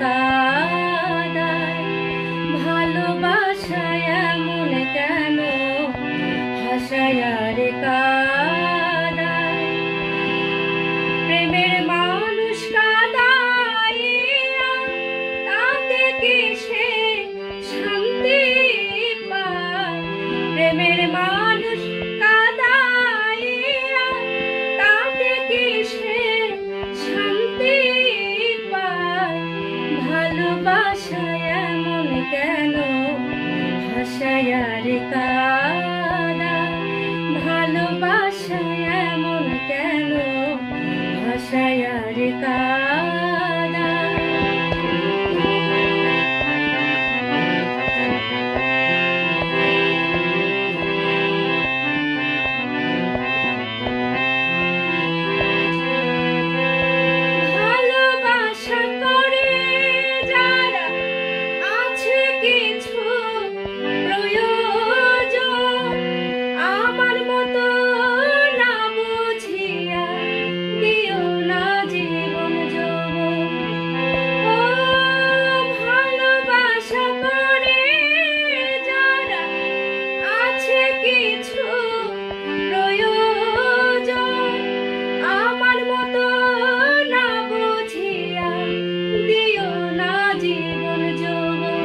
কাদায় ভালোবাসায় এমন কেন হাসায় কাদায় প্রেমের মানুষ কাদাইয়া তাতে কি সে শান্তি পায় প্রেমের মানুষ কাদাইয়া তাতে কি সে শান্তি পায় ভালোবাসায় এমন কেন হাসায় কাদায় ভালোবাসায় এমন কেন হাসায় কাদায় ভালোবাসা করে যারা আছে কিছু প্রয়োজন আমার মতো না বুঝিয়া দিও না জীবন যৌবন ও ভালোবাসা করে যারা আছে কিছু প্রয়োজন আমার মতো না বুঝিয়া দিও না জীবন যৌবন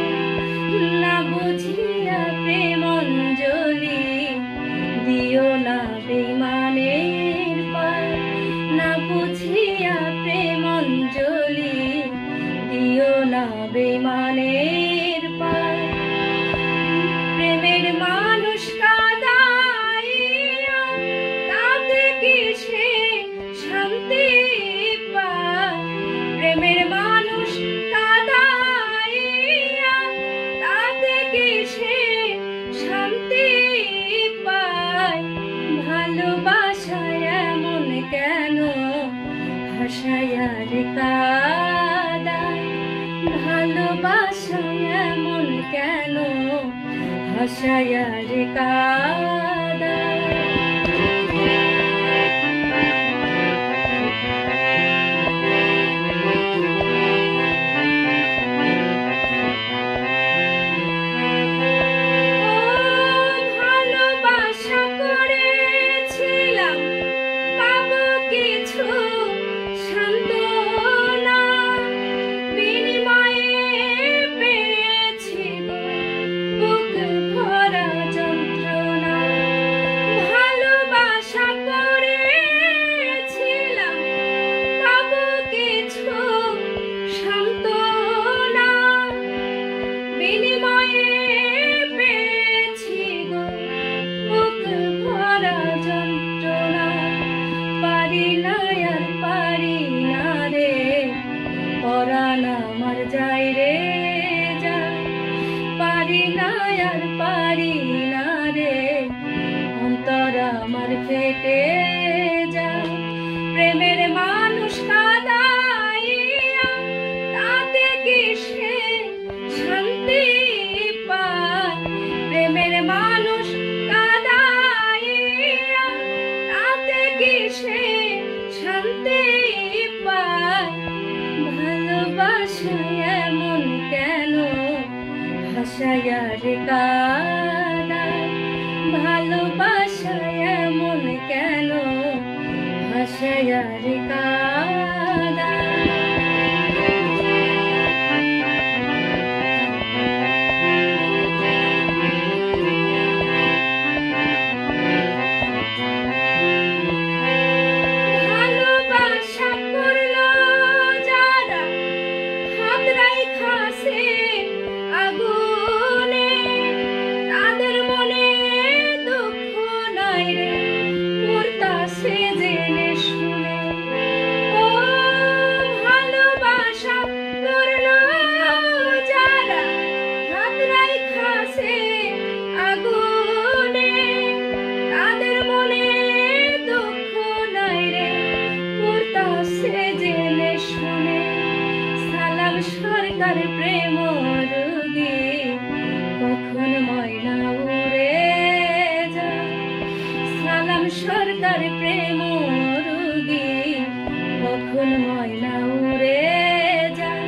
না বুঝিয়া প্রেম অঞ্জলি দিও না বেইমানের পায় না বুঝিয়া প্রেম অঞ্জলি দিও না বেইমানের পায় প্রেমের মানুষ কাদাইয়া তাতে কি সে শান্তি পায় প্রেমের মানুষ কাদাইয়া তাতে কি সে শান্তি পায় ভালোবাসায় এমন কেন হাসায় কাদায় ভালোবাসায় এমন কেন হাসায় কাদায় ভালোবাসা করেছিলাম পাবো কিছু সান্ত্বনা বিনিময়ে পেয়েছি গো বুক ভরা যন্ত্রণা ভালোবাসা করেছিলাম পাবো কিছু সান্ত্বনা বিনিময়ে পেয়েছি গো বুক ভরা যন্ত্রণা পারি না আর পারি না রে পরাণ আমার যায় রে যায় পারি না আর পারি না রে অন্তর আমার ফেটে যায় প্রেমের মানুষ কাদাইয়া তাতে কি সে শান্তি পায় প্রেমের মানুষ কাদাইয়া তাতে কি সে শান্তি পায় ভালোবাসায় এমন কেন হাসায় কাদায় ভালোবাসায় এমন কেন হাসায় কাদায় ভালোবাসা করলো যারা হাত রাইখা সে আগুনে তাদের মনে দুঃখ নাই রে মরতাছে জেনে শুনে ও ভালোবাসা করলো যারা হাত রাইখা সে আগুনে তাদের মনে দুঃখ নাই রে মরতাছে জেনে শুনে সালাম সরকার প্রেম রোগী কখন ময়না উড়ে যায় সালাম সরকার প্রেম রোগী কখন ময়না উড়ে যায়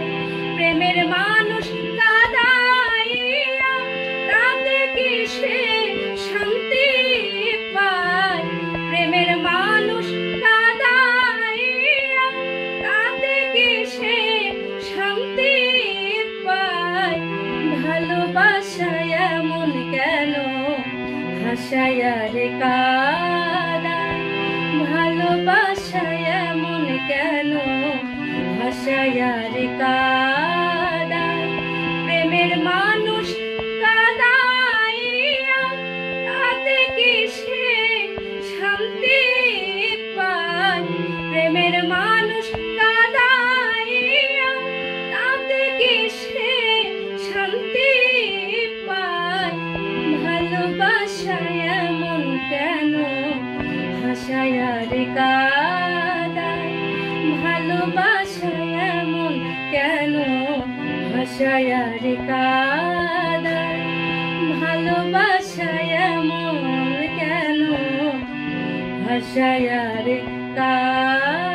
হাসায় রে কাদায়, ভালোবাসায় এমন কেন হাসায় রে কাদায়, প্রেমের মানুষ কাদাইয়া তাতে কি সে শান্তি পায়, প্রেমের মানুষ কাদাইয়া তাতে কি সে শান্তি পায়, ভালোবাসায় এমন কেন হাসায় রে কাদায়, ভালোবাসায় এমন কেন হাসায় রে কাদায়, ভালোবাসায় এমন কেন হাসায় রে কাদায়।